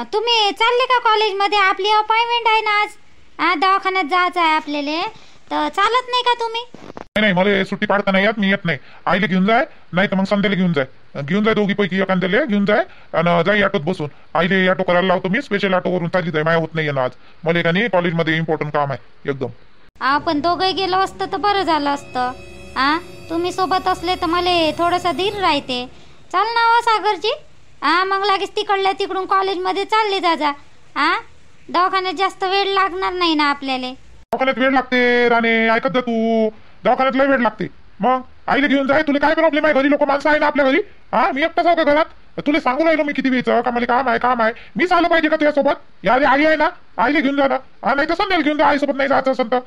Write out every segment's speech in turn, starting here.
तुम्ही चालले का कॉलेजमध्ये? आपली अपॉइंटमेंट आहे ना आज. दवाखान्यात जायचं आहे आपल्याला, तर चालत नाही का तुम्ही? नाही, मला सुट्टी काढता नाही येत, मी येत नाही. आईला घेऊन जाय, नाही तर मग संध्याला घेऊन जाय दोघीपैकी एखाद्याला घेऊन जाय आणि जाई ऑटोत बसून. आईले ऑटो करायला लावतो मी, स्पेशल ऑटो वरून चालली जाय. माय होत नाही ना आज, मला का नाही कॉलेजमध्ये इम्पॉर्टंट काम आहे एकदम. आपण दोघे गेलो असतं तर बरं झालं असतं. तुम्ही सोबत असले तर मला थोडासा धीर राहते. चाल ना हो सागरजी. मग लगेच तिकडून कॉलेजमध्ये चालले जा. दवाखान्यात जास्त वेळ लागणार नाही ना आपल्याला. दवाखान्यात वेळ लागते राणे, ऐकत जा तू. दवाखान्यात लय वेळ लागते. मग आईला घेऊन जाय. तुला काय प्रॉब्लेम आहे? घरी लोक माणसं आहे ना आपल्या घरी. मी एकटाच आहो का घरात? तुला सांगू राहिलो मी किती वेळचं का मला काम आहे. मी चालू पाहिजे का तुझ्यासोबत? यार आई आहे ना, आईला घेऊन जा ना. नाही तर संध्याला घेऊन जा. आईसोबत नाही जायचं असेल तर.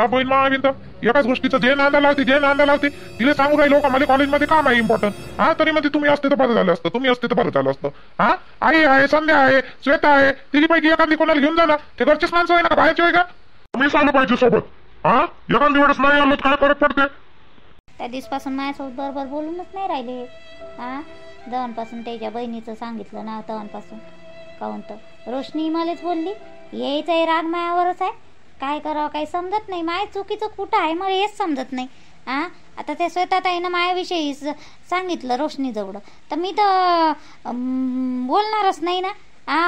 बहीण मा बिन एकाच गोष्टीचं जे नांदा लावते. तिला सांगू राहिलो का मला कॉलेजमध्ये काम आहे इम्पॉर्टंट. तरी मध्ये तुम्ही असते तर बरं झालं असतं. आई आहे, संध्या आहे, श्वेता आहे, तिघीपैकी एखादी कोणाला घेऊन जा ना. ते घरचेच माणसं आहे ना, बाहेरचे आहे का? मी चालू पाहिजे सोबत. एखादी वेळेस नाही आलो काय फरक पडते? त्या दिवसापासून माझ्यासोबत बरोबर बोलूनच नाही राहिले. दवनपासून त्याच्या बहिणीचं सांगितलं ना, दवनपासून काहून तर रोशनी मलाच बोलली. यायचा राग मायावरच आहे. काय करावं काही समजत नाही. माय चुकीचं कुठं आहे मला हेच समजत नाही. आता त्या श्वेताताईनं मायाविषयी सांगितलं रोशनी जवळ, तर मी तर बोलणारच नाही ना.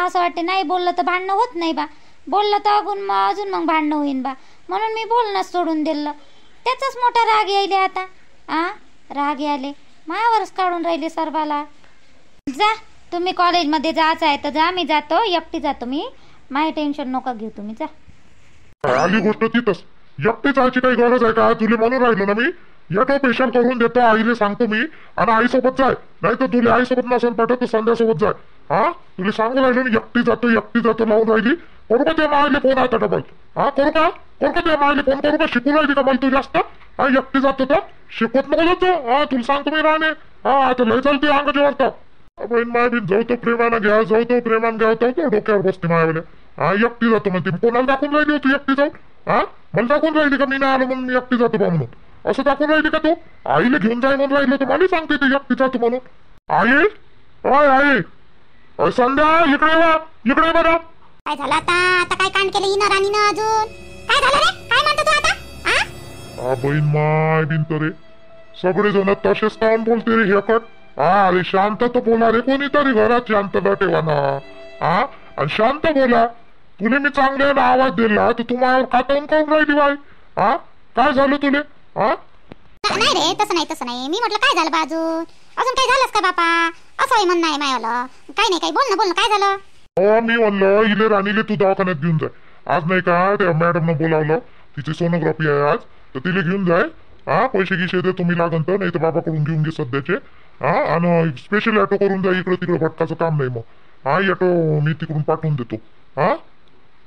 असं वाटते नाही बोललं तर भांडणं होत नाही बा. बोललं तर अजून मग भांडणं होईन बा. म्हणून मी बोलणंच सोडून दिलं. त्याचाच मोठा राग यायले आता. राग यायले मायावरच काढून राहिले सर्वाला. जा तुम्ही कॉलेजमध्ये जायचं आहे तर जा. मी जातो, एकटी जातो मी. माय टेन्शन नका घेऊ तुम्ही. जा. आली गोष्ट तिथंच. एकटी जायची काही गरज आहे का? तुला म्हणून राहिलो ना मी. येतो पेशंट करून देतो, आईला सांगतो मी. आणि आईसोबत जाय, नाही तर तुला आईसोबत नसेल पाठवत तर संध्यासोबत जाय. तुला सांगून राहिलो ना, एकटी जातो लावून राहिली. करू का त्या मायले फोन आता डबल? करू का त्या मायले फोन करू का? शिकून राहिली का मला तू जास्त? एकटी जातो तर शिकवत नको जातो. तुला सांगतो मी राहणे. आता लय चालते अंगाची वाटतं. बहीण माय बी जाऊ तो प्रेमानं घ्या, तो डोक्यावर बसते मायावाले. एकटी जातो म्हणते. कोणाला दाखवून राहिली तू एकटी जाऊन? मला दाखवून राहिली का मी नाही आलो म्हणून मी एकटी जातो बा म्हणून? असं दाखवून राहिली का तू? आईला घेऊन जाय म्हणून राहिलं तर मला सांगते ते एकटी जातो म्हणून. आई संध्या इकडे बरं. काय झालं आता काय कांड केलं हिनं राणीनं? अजून काय झालं रे? काय म्हणतो तू आता? बहीण माय बिन तरे सगळे जण तसेच काम बोलते रे हेकट. अरे शांत तर बोला रे, कोणीतरी घरात शांतता ठेवा ना. आणि शांत बोला. तुले मी चांगले आवाज दिला तर तुम्हाला कातवून करून राहिली बाई. काय झालं तुले? नाही रे, तसं नाही. मी म्हटलं काय झालं बा अजून काय झालंच का बापा? असं म्हणणं आहे मायाला. काय नाही, काही बोल ना काय झालं? मी म्हणलं इले राणीले तू दवाखान्यात घेऊन जाय. आज नाही का त्या मॅडमनं बोलावलं, तिची सोनोग्राफी आहे आज, तर तिला घेऊन जाय. पैसे गिशे दे तुम्ही लागन तर, नाही तर बाबाकडून घेऊन घे सध्याचे. आणि स्पेशल ऑटो करून जाय. इकडे तिकडे भटकाचं काम नाही मग. ऑटो मी तिकडून पाठवून देतो.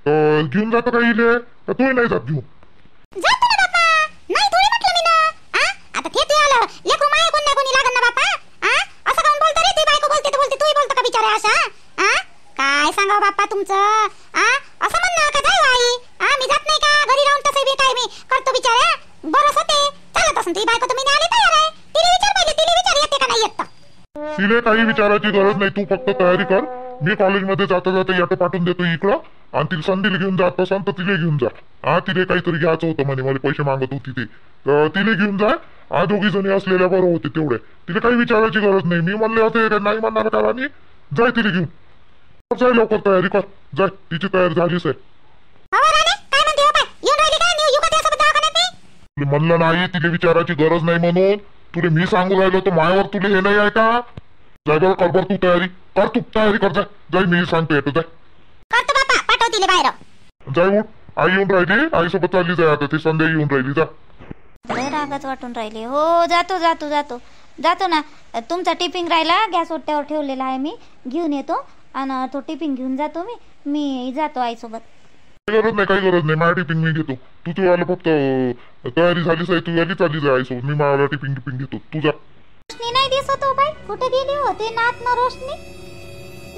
तर घेऊन जातो का इले? तर तू नाही जात घेऊन? जातो ना बापा. नाही थोडी म्हटलं मी ना. आता ते आलं लेकरू माया कोणी लागन ना बापा. असं काऊन बोलतो रे? ती बायको बोलते तर बोलते, तूही बोलतो का बिचारे असं? काय सांगाव बाप्पा तुमचं? असं म्हणणं का जाय आई? मी जात नाही का? घरी राहून तसं बी काय मी करतो बिचारे. बरंच होते. चालत असून ती बायको तर मी आली तयार आहे. तिला विचार पाहिजे, तिला विचार येते का नाही येत? तिला काही विचारायची गरज नाही. तू फक्त तयारी कर. मी कॉलेजमध्ये जाता ऑटो पाठवून देतो इकडं. आणि तिला संधीला घेऊन जात असाल तर तिला घेऊन जा. तिला काहीतरी घ्यायचं होतं म्हणे, मला पैसे मागत होती ते, तर तिला घेऊन जा. दोघी जणी असलेल्या बरं होते तेवढे. तिला काही विचारायची गरज नाही. मी म्हणले होते नाही म्हणणार का राणी? जाय तिला घेऊन. जाय लवकर तयारी कर. जाय, तिची तयारी झालीच आहे. म्हणलं नाही तिला विचारायची गरज नाही म्हणून. तुला मी सांगू राहिलो तर मायावर तुला हे नाही आहे का? जाय बरं, कर तू तयारी कर. जाय मी सांगतो येतो. जाय करतो बापा, पाठव तिला बाहेर. जाय उठ. आई येऊन राहिली, आईसोबत चालली जाय. आता ती संध्या येऊन राहिली. जा. रागच वाटून राहिले. हो जातो ना. तुमचा टिफिन राहिला गॅस ओट्यावर ठेवलेला आहे, मी घेऊन येतो. आणि तो टिफिन घेऊन जातो. मी जातो आईसोबत. काही गरज नाही. माझा टिफिन मी घेतो. तू आला फक्त तयारी झालीच आहे. तू आली चालली जाय आईसोबत. मी माझा टिफिन घेतो. तू जा. रोशनी नाही दिसत हो बाई. कुठे गेली होते नात ना रोशनी?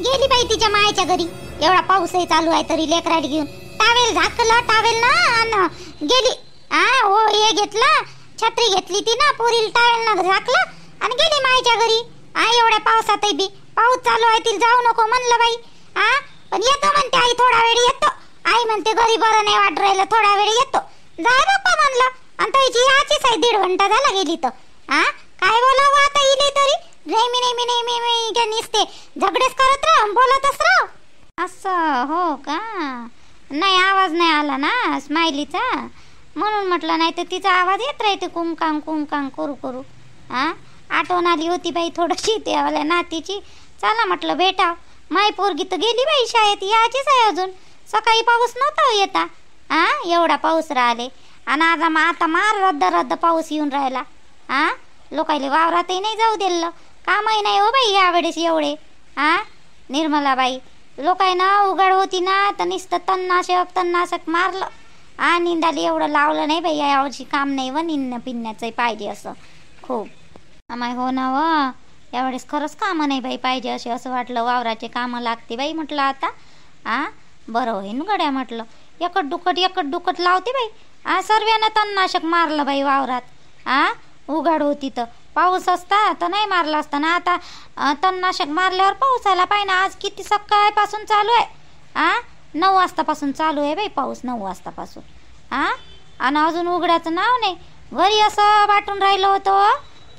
गेली बाई तिच्या मायच्या घरी. एवढा पाऊसही चालू आहे तरी लेकराला घेऊन टावेल ना आणि गेली. हे घेतलं, छत्री घेतली ती ना, पोरील टावेल ना झाकलं आणि गेली मायच्या घरी. एवढ्या पावसातही बी पाऊस चालू आहे, तिला जाऊ नको म्हणलं बाई. पण येतो म्हणते आई, थोडा वेळ येतो. आई म्हणते घरी बरं नाही वाट राहिलं, थोडा वेळ येतो. जाय बाप्पा म्हणलं. आणि त्याची याचीच आहे, 1.5 घंटा झाला गेली तर. काय बोलावं आता इले तरी. नेहमी काय निसते झगडेच करत राह, बोलतच राह. असं हो का? नाही आवाज नाही आला ना स्माइलीचा, म्हणून म्हटलं. नाही तर तिचा आवाज येत राहते कुंकांग करू करू. आठवण आली होती बाई थोडीशी त्यावाल्या नातीची. चला म्हटलं भेटाव. माय पोरगी तर गेली बाई शाळेत, याचीच आहे अजून. सकाळी पाऊस नव्हता येता. एवढा पाऊस राहिले आणि आता मार रद्द पाऊस येऊन राहिला. लोकायले वावरातही नाही जाऊ दिलं, कामही नाही हो बाई यावेळेस एवढे. निर्मलाबाई, लोकांना उघड होती ना तर नुसतं तणनाशक मारलं. निंदाली एवढं लावलं नाही बाई यावर्षी. काम नाही व निन्न पिण्याचं पाहिजे असं खूप. आम्हाला हो ना व, यावेळेस खरंच कामं नाही बाई पाहिजे असे. असं वाटलं वावराचे कामं लागते बाई म्हटलं आता. बरं होईन गड्या म्हटलं. एकट दुकट लावते बाई. सर्वांना तणनाशक मारलं बाई वावरात. उघड होती तर पाऊस असता तर नाही मारला असता ना. आता तणनाशक मारल्यावर पाऊस आला पाहिजे ना. आज किती सकाळपासून चालू आहे. 9 वाजतापासून चालू आहे बाई पाऊस, 9 वाजतापासून. आणि अजून उघड्याचं नाव नाही. घरी असं वाटून राहिलं होतं.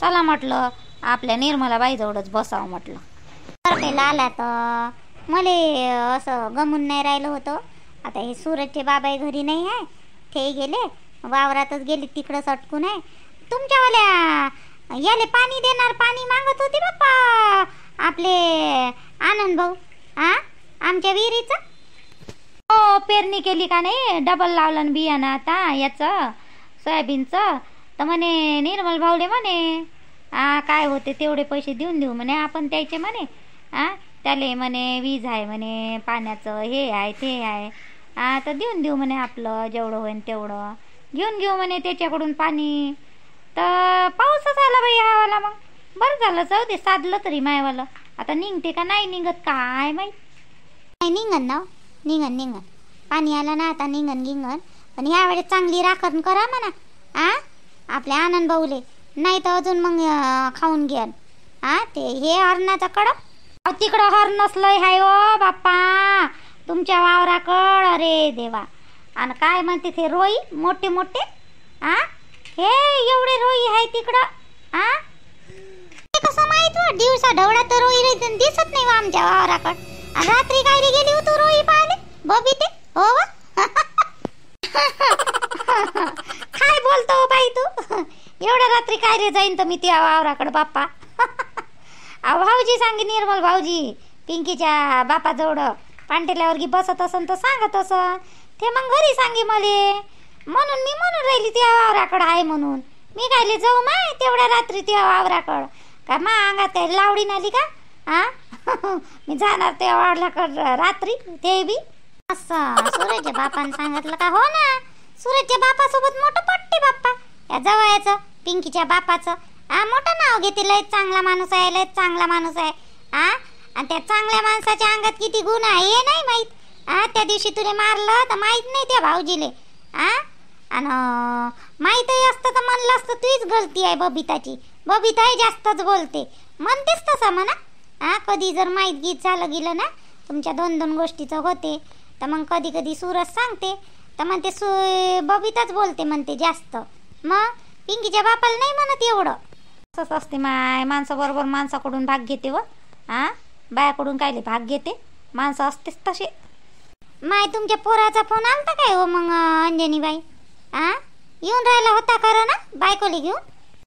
चला म्हटलं आपल्या निर्मलाबाईजवळच बसावं म्हटलं. केला आला तर मले असं गमून नाही राहिलं होतं. आता हे सूरजचे बाबाई घरी नाही आहे, ते गेले वावरातच गेले, तिकडंच अटकून आहे. तुमच्यावाल्या याले पाणी देणार, पाणी मागत होती बाप्पा आपले आनंद भाऊ. आमच्या विहिरीचं. हो, पेरणी केली का नाही, डबल लावलं ना बियाणं आता याचं सोयाबीनचं. तर म्हणे निर्मल भाऊले म्हणे काय होते तेवढे पैसे देऊन देऊ म्हणे आपण त्याचे म्हणे. त्याले म्हणे वीज आहे म्हणे, पाण्याचं हे आहे ते आहे. तर देऊन देऊ म्हणे, आपलं जेवढं होईन तेवढं घेऊन घेऊ म्हणे त्याच्याकडून पाणी. तर पाऊसच आला बाई हवाला. मग बरं झालं, जाऊ दे साधलं तरी मायवालं. आता निघते का नाही निघत काय माहीत. नाही निघन ना, निघन पाणी आलं ना आता निघन. पण यावेळेस चांगली राखण करा म्हणा आपल्या आनंद भाऊले, नाही तर अजून मग खाऊन घ्याल. ते हे हरणाचा कडक. तिकडं हर नसलंय हाय ओ बाप्पा तुमच्या वावराकड. अरे देवा. आणि काय म्हणते ते रोई मोठे मोठे. हे एवढे रोई आहे तिकडं. कसं माहित हो, दिवसा ढवळा तर रोई दिसत नाही आमच्या वावराकड. रात्री काय गेली होतो रोई पाहिले बबीते. हो काय बोलतो बाई तू. एवढ्या रात्री काय रे जाईन तर मी त्या वावराकडे बाप्पा. भाऊजी सांगे निर्मल भाऊजी पिंकीच्या बापाजवळ पांटेल्यावर गी बसत असन तर सांगत असन. ते मग घरी सांगे मले, म्हणून मी म्हणून राहिली त्या वावराकडं आहे म्हणून. मी कायले जाऊ माय तेवढ्या रात्री त्या वावराकडं. काय मा अंगात काय लावडी नाली का. मी जाणार त्या वावराकडं रात्री ते बी. असं सूरजच्या बापानं सांगितलं का. हो ना, सूरजच्या बापासोबत मोठं पट्टे बाप्पा या जवळचं पिंकीच्या बापाचं. मोठं नाव घेते, लय चांगला माणूस आहे, लय चांगला माणूस आहे. आणि त्या चांगल्या माणसाच्या अंगात किती गुण आहे हे नाही माहीत. त्या दिवशी तुला मारलं तर माहीत नाही त्या भाऊजीले. आणि माहीतही असतं तर म्हणलं असतं तुझीच गलती आहे बबिताची. बबिताही जास्तच बोलते, म्हणतेच तसं म्हणा. कधी जर माहीत गीत झालं गेलं ना तुमच्या 2-2 गोष्टीचं होते तर मग कधी सूरज सांगते तर म्हणते बबिताच बोलते म्हणते जास्त. मग पिंकीच्या बापाला नाही म्हणत एवढं. असंच असते माय, माणसं बरोबर माणसाकडून भाग घेते व बायाकडून कायले भाग घेते. माणसं असतेच तसे. माय तुमच्या पोराचा फोन आलता काय हो मग अंजनीबाई. येऊन राहिला होता खरं ना बायकोली घेऊन.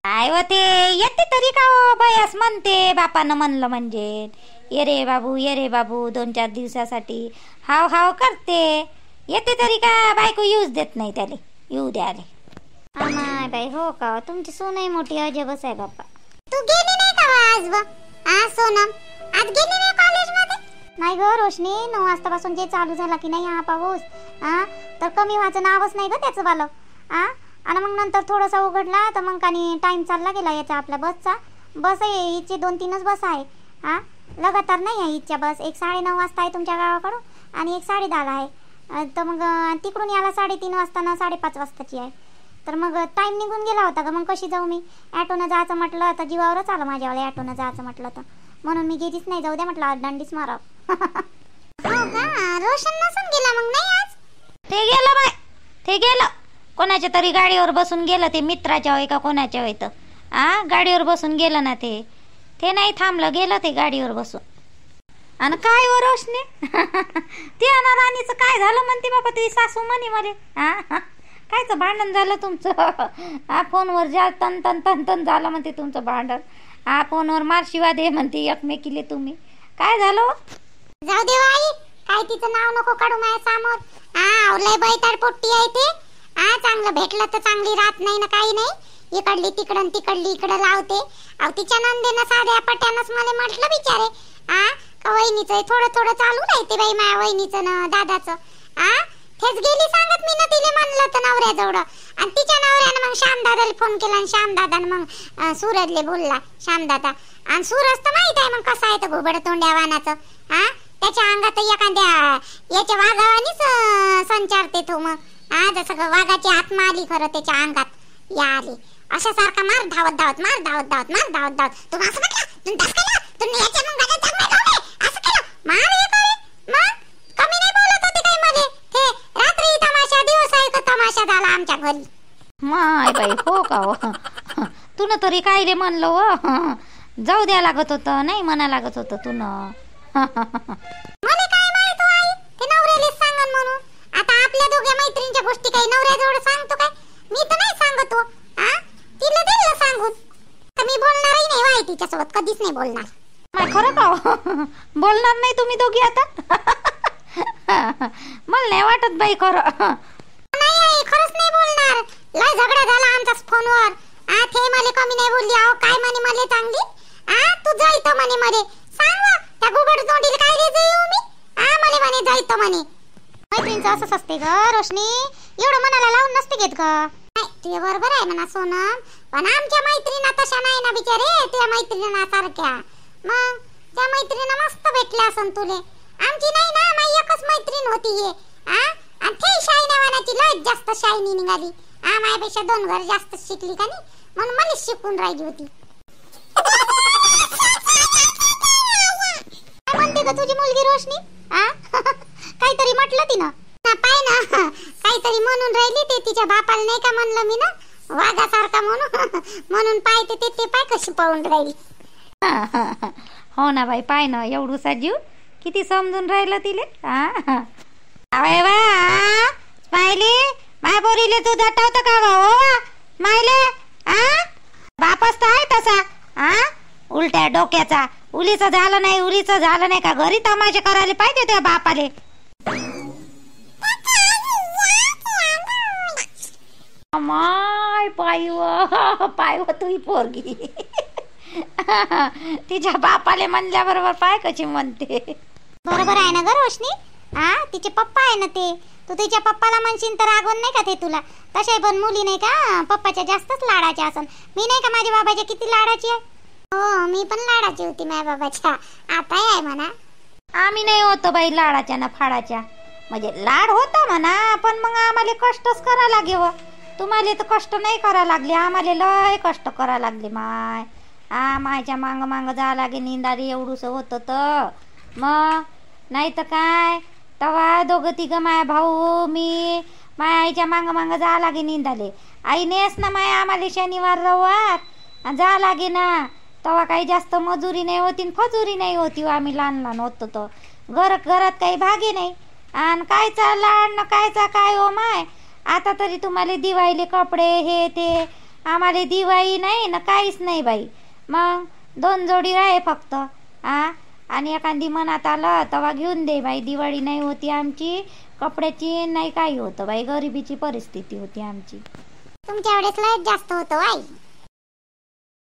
काय व ते येते तरी का हो बयास म्हणते. बापानं म्हणलं म्हणजे ये रे बाबू 2-4 दिवसासाठी हाव करते. येते तरी का बायको येऊच देत नाही त्याले, येऊ द्याले. माय बाई हो का, तुमची सूनही मोठी अजबच आहे बाप्पा. तू गेली नाही का आज सोनम, आज गेली नाही कॉलेजमध्ये. नाही ग रोशनी, 9 वाजतापासून जे चालू झाला की नाही हा पाऊस तर कमी व्हायचं नावच नाही ग त्याचं वालं. आणि मग नंतर थोडासा उघडला तर मग काही टाइम चालला गेला याचा आपल्या बसचा. बस आहे हिची 2-3च बस आहे. लगातार नाही आहे हिच्या बस. एक 9:30 वाजता आहे तुमच्या गावाकडून आणि एक 10:30 आहे. तर मग तिकडून याला 3:30 वाजता ना 5:30 वाजताची आहे. तर मग टाइम निघून गेला होता का. मग कशी जाऊ मी. ॲटोनं जायचं म्हटलं तर जीवावरच आलं माझ्यावाला ॲटोनं जायचं म्हटलं तर. म्हणून मी गेलीच नाही. जाऊ द्या म्हटलं दांडीच माराव. हो का, रोशन नसून गेला मग नाही आज? ते गेलं बाय, ते गेलं कोणाच्या तरी गाडीवर बसून गेलं. ते मित्राच्या होय का कोणाच्या होय तर गाडीवर बसून गेलं ना. ते नाही थांबलं, गेलं ते गाडीवर बसून. आणि काय व रोशनी ते राणीचं काय झालं म्हणते बाबा? तुझी सासू म्हणे मला कायचं भांडण झालं तुमचं? फोनवर जा तन तन तन तन झालं म्हणते तुमचं भांडण. फोनवर मारशिवा दे म्हणते एकमेकीले तुम्ही. काय झालं? जाऊ दे आई, काय तिचं नाव नको काढू माझ्या समोर. लय बैताड पोट्टी आहे ते. चांगलं भेटलं तर चांगली राहत नाही ना, काही नाही. इकडली तिकडं तिकडली इकडं लावते. तिच्या नंदेनं साध्या पट्यानंच मला म्हटलं बिचारे का वहिनीचं थोडं थोडं चालू राहते बाई माझ्या वहिनीचं ना दादाचं. तेच गेली सांगत मी ना तिले म्हणलं तर नवऱ्याजवळ. आणि तिच्या नवऱ्यानं मग श्यामदादाला फोन केला आणि श्यामदादानं मग सूरजले बोलला श्यामदादा. आणि सूरज तर माहित आहे मग कसा आहे तर घुबड तोंड्या वानाचं. त्याच्या अंगात एखाद्या याच्या वाघावानीच संचारते तो. मग जसं वाघाची आत्मा आली खरं त्याच्या अंगात या आली. अशा सारखा मार धावत धावत मार धावत धावत मार धावत धावत. तू असं म्हटलं, तू तसं केलं, तू याच्या मग गाड्यात जात नाही असं केलं मार हे करे. मग कमी नाही बोलत होते काही मध्ये. ते रात्री तमाशा, दिवस आहे का तमाशा झाला आमच्या घरी. माय बाई, हो का हो? तुन तरी काय रे म्हणलं व? जाऊ द्या लागत होतं, नाही म्हणा लागत होतं तुन. मला काय माहित आई, ते नवऱ्यालाच सांगन म्हणून. आता आपल्या दोघ्या मैत्रिणीच्या गोष्टी काही नवऱ्याजवळ सांगतो काय? मी तर नाही सांगतो. तिला दिलं सांगून. तर मी बोलणारही नाही वाई तिच्यासोबत, कधीच नाही बोलणार. माय खरं का हो? बोलणार नाही तुम्ही दोघी आता? मला नाही वाटत बाई खरं. नाही आई, खरंच नाही बोलणार. लय झगडा झाला आमचा फोनवर. ते मला कमी नाही बोलली. काय म्हणे मला चांगली. तू जायतो म्हणे मध्ये. सांग त्या गुबड तोंडीला काय रे जाऊ मी. मला म्हणे जायतो म्हणे. मैत्रिणीचं असंच असते ग रोशनी, एवढं मनाला लावून नसते घेत ग. ते बरोबर आहे म्हणा सोनम, पण आमच्या मैत्रिणी तशा नाही ना बिचारे त्या मैत्रिणींना सारख्या. मग त्या मैत्रिणी मस्त भेटल्या असन तुले. आमची नाही ना, माझी एकच मैत्रीण होती हे. आणि ते शायनी वानाची लय जास्त शायनी निघाली. माझ्यापेक्षा 2 घर जास्त शिकली का नाही, म्हणून मला शिकून राहिली होती. काय म्हणते ग तुझी मुलगी रोशनी? काहीतरी म्हटलं तिनं पाय ना, काहीतरी म्हणून राहिली. ते तिच्या बापाला नाही का म्हणलं मी ना वाघासारखा म्हणून पाय ते पाय कशी पळून राहिली. हो ना बाई, पाय ना एवढूसा जीव किती समजून राहिलं तिले. अरे वा स्माइली, माय बोरीले तू दटावत का हो मायले? बापच तर आहे तसा उलट्या डोक्याचा. उलीचं झालं नाही, उलीचं झालं नाही का घरी तमाशे करायला पाहिजे त्या बापाले. माय पाय तुही पोरगी तिच्या बापाले म्हणल्याबरोबर पाय कशी म्हणते. बरोबर आहे ना ग रोशनी. तिचे पप्पा आहे ना ते. तू तिच्या पप्पाला म्हणशील तर रागवण नाही का ते तुला. तसे पण मुली नाही का पप्पाच्या जास्तच लाडाच्या असन. मी नाही का माझ्या बाबाच्या किती लाडाची आहे. हो मी पण लाडाची होती माझ्या बाबाच्या. आता आहे म्हणा. आम्ही नाही होतो बाई लाडाच्या ना फाडाच्या. म्हणजे लाड होता म्हणा, पण मग आम्हाला कष्टच करा लागे व. तुम्हाला तर कष्ट नाही करा लागले, आम्हाला लय कष्ट करा लागले माय. मायच्या मांग मांग जा लागे निंदारी एवढूस होतं तर. मग नाही तर काय, तवा दोघं तिघं माया भाऊ मी माया आईच्या मांग मांग जा लागे निंदाले. आई नेस ना माया आम्हाला शनिवार रविवार जा लागे ना. तवा काही जास्त मजुरी नाही होती फजुरी नाही होती. आम्ही लहान लहान होतो तर घरात काही भागे नाही. आणि कायचा लाड ना कायचा काय हो माय. आता तरी तुम्हाला दिवाळीले कपडे हे ते, आम्हाला दिवाळी नाही ना काहीच नाही बाई. मग 2 जोडी आहे फक्त. आणि एखादी मनात आलं तेव्हा घेऊन दे बाई. दिवाळी नाही होती आमची कपड्याची, नाही काही होतं बाई. गरिबीची परिस्थिती होती आमची. तुमच्या वेळेस लय जास्त होतं आई.